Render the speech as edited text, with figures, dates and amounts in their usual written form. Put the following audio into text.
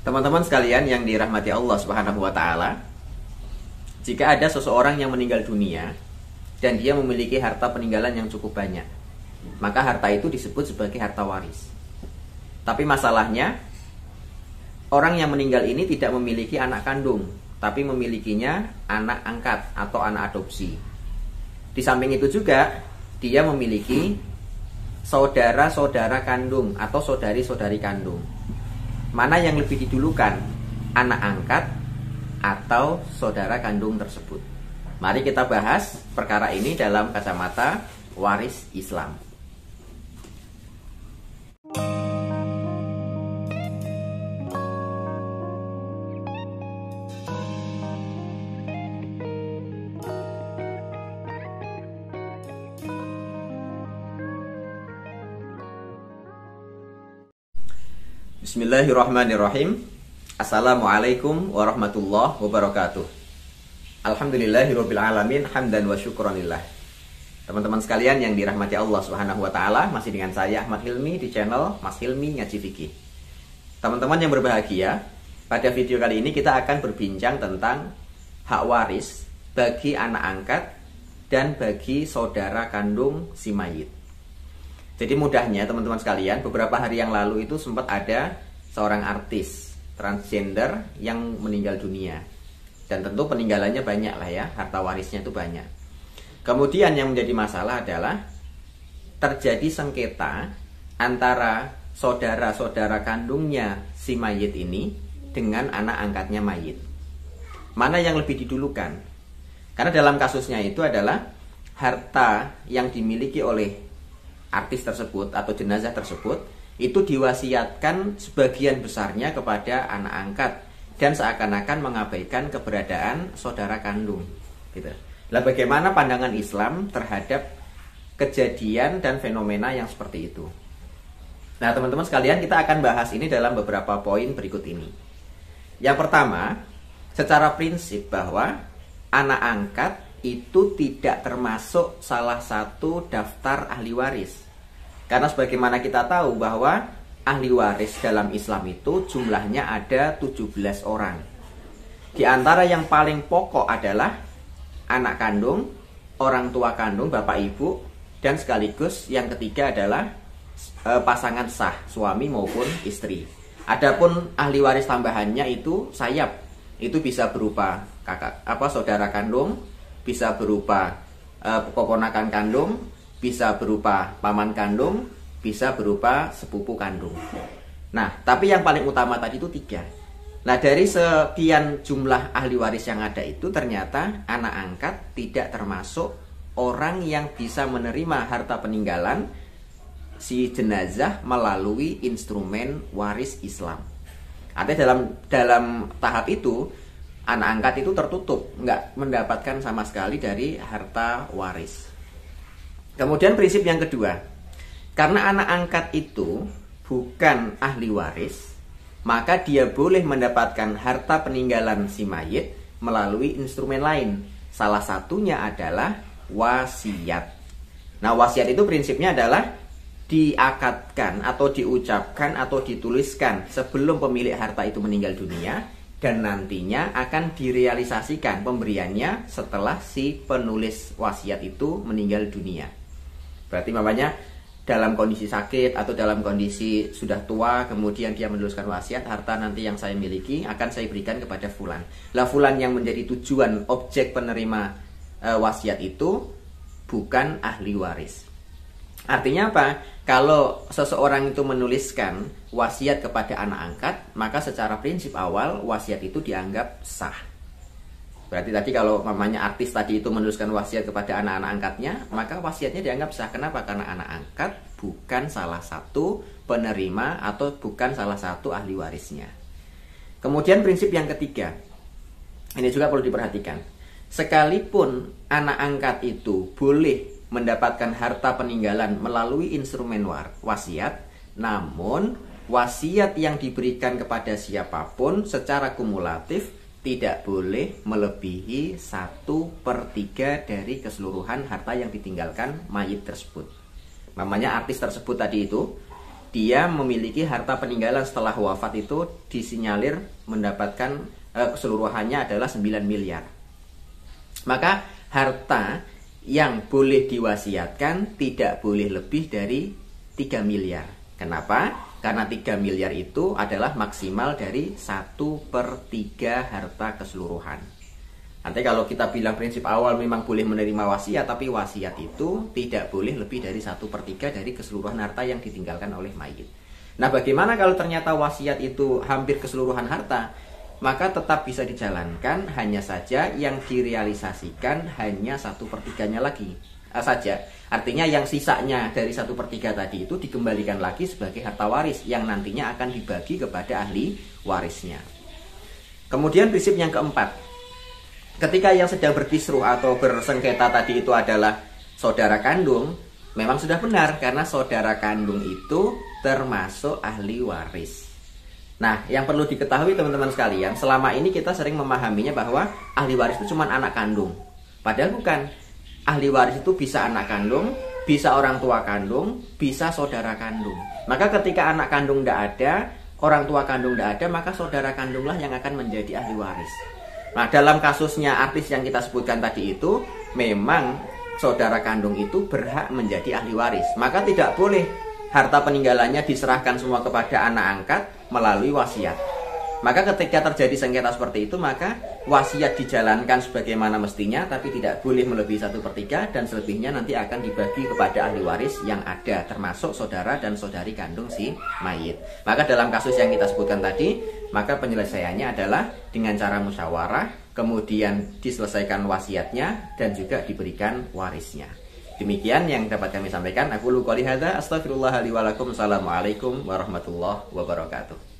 Teman-teman sekalian yang dirahmati Allah Subhanahu wa taala, jika ada seseorang yang meninggal dunia dan dia memiliki harta peninggalan yang cukup banyak, maka harta itu disebut sebagai harta waris. Tapi masalahnya, orang yang meninggal ini tidak memiliki anak kandung, tapi memilikinya anak angkat atau anak adopsi. Di samping itu juga dia memiliki saudara-saudara kandung atau saudari-saudari kandung. Mana yang lebih didulukan, anak angkat atau saudara kandung tersebut? Mari kita bahas perkara ini dalam kacamata waris Islam. Bismillahirrahmanirrahim. Assalamualaikum warahmatullahi wabarakatuh. Alhamdulillahirabbil alamin, hamdan wa syukranillah. Teman-teman sekalian yang dirahmati Allah Subhanahu wa taala, masih dengan saya Ahmad Hilmi di channel Mas Hilmi Ngaji Fikih. Teman-teman yang berbahagia, pada video kali ini kita akan berbincang tentang hak waris bagi anak angkat dan bagi saudara kandung si mayit. Jadi mudahnya teman-teman sekalian, beberapa hari yang lalu itu sempat ada seorang artis transgender yang meninggal dunia. Dan tentu peninggalannya banyak lah ya, harta warisnya itu banyak. Kemudian yang menjadi masalah adalah terjadi sengketa antara saudara-saudara kandungnya si mayit ini dengan anak angkatnya mayit. Mana yang lebih didulukan? Karena dalam kasusnya itu adalah harta yang dimiliki oleh artis tersebut atau jenazah tersebut itu diwasiatkan sebagian besarnya kepada anak angkat dan seakan-akan mengabaikan keberadaan saudara kandung gitu. Lah bagaimana pandangan Islam terhadap kejadian dan fenomena yang seperti itu? Nah, teman-teman sekalian, kita akan bahas ini dalam beberapa poin berikut ini. Yang pertama, secara prinsip bahwa anak angkat itu tidak termasuk salah satu daftar ahli waris. Karena sebagaimana kita tahu bahwa ahli waris dalam Islam itu jumlahnya ada 17 orang. Di antara yang paling pokok adalah anak kandung, orang tua kandung, bapak ibu, dan sekaligus yang ketiga adalah pasangan sah, suami maupun istri. Adapun ahli waris tambahannya itu sayap. Itu bisa berupa saudara kandung, bisa berupa keponakan kandung, bisa berupa paman kandung, bisa berupa sepupu kandung. Nah, tapi yang paling utama tadi itu 3. Nah, dari sekian jumlah ahli waris yang ada itu ternyata anak angkat tidak termasuk orang yang bisa menerima harta peninggalan si jenazah melalui instrumen waris Islam. Artinya dalam tahap itu anak angkat itu tertutup, nggak mendapatkan sama sekali dari harta waris. Kemudian prinsip yang kedua, karena anak angkat itu bukan ahli waris, maka dia boleh mendapatkan harta peninggalan si mayit melalui instrumen lain. Salah satunya adalah wasiat. Nah, wasiat itu prinsipnya adalah diakadkan atau diucapkan atau dituliskan sebelum pemilik harta itu meninggal dunia, dan nantinya akan direalisasikan pemberiannya setelah si penulis wasiat itu meninggal dunia. Berarti namanya dalam kondisi sakit atau dalam kondisi sudah tua, kemudian dia menuliskan wasiat, harta nanti yang saya miliki akan saya berikan kepada fulan. Lah fulan yang menjadi tujuan objek penerima wasiat itu bukan ahli waris. Artinya apa? Kalau seseorang itu menuliskan wasiat kepada anak angkat, maka secara prinsip awal wasiat itu dianggap sah. Berarti tadi kalau mamanya artis tadi itu menuliskan wasiat kepada anak-anak angkatnya, maka wasiatnya dianggap sah. Kenapa? Karena anak angkat bukan salah satu penerima atau bukan salah satu ahli warisnya. Kemudian prinsip yang ketiga, ini juga perlu diperhatikan. Sekalipun anak angkat itu boleh mendapatkan harta peninggalan melalui instrumen wasiat, namun wasiat yang diberikan kepada siapapun secara kumulatif tidak boleh melebihi 1/3 dari keseluruhan harta yang ditinggalkan mayit tersebut. Namanya artis tersebut tadi itu dia memiliki harta peninggalan setelah wafat itu disinyalir mendapatkan keseluruhannya adalah 9 miliar. Maka harta yang boleh diwasiatkan tidak boleh lebih dari 3 miliar. Kenapa? Karena 3 miliar itu adalah maksimal dari 1/3 harta keseluruhan. Nanti kalau kita bilang prinsip awal memang boleh menerima wasiat, tapi wasiat itu tidak boleh lebih dari 1/3 dari keseluruhan harta yang ditinggalkan oleh mayit. Nah, bagaimana kalau ternyata wasiat itu hampir keseluruhan harta? Maka tetap bisa dijalankan, hanya saja yang direalisasikan hanya 1/3-nya lagi saja. Artinya yang sisanya dari 1/3 tadi itu dikembalikan lagi sebagai harta waris yang nantinya akan dibagi kepada ahli warisnya. Kemudian prinsip yang keempat, ketika yang sedang berkisruh atau bersengketa tadi itu adalah saudara kandung, memang sudah benar karena saudara kandung itu termasuk ahli waris. Nah, yang perlu diketahui teman-teman sekalian, selama ini kita sering memahaminya bahwa ahli waris itu cuma anak kandung. Padahal bukan. Ahli waris itu bisa anak kandung, bisa orang tua kandung, bisa saudara kandung. Maka ketika anak kandung tidak ada, orang tua kandung tidak ada, maka saudara kandunglah yang akan menjadi ahli waris. Nah, dalam kasusnya artis yang kita sebutkan tadi itu, memang saudara kandung itu berhak menjadi ahli waris. Maka tidak boleh harta peninggalannya diserahkan semua kepada anak angkat melalui wasiat. Maka ketika terjadi sengketa seperti itu, maka wasiat dijalankan sebagaimana mestinya, tapi tidak boleh melebihi 1/3, dan selebihnya nanti akan dibagi kepada ahli waris yang ada, termasuk saudara dan saudari kandung si mayit. Maka dalam kasus yang kita sebutkan tadi, maka penyelesaiannya adalah dengan cara musyawarah, kemudian diselesaikan wasiatnya, dan juga diberikan warisnya. Demikian yang dapat kami sampaikan. Aku qouli hadza, astaghfirullah li wa lakum. Assalamualaikum warahmatullahi wabarakatuh.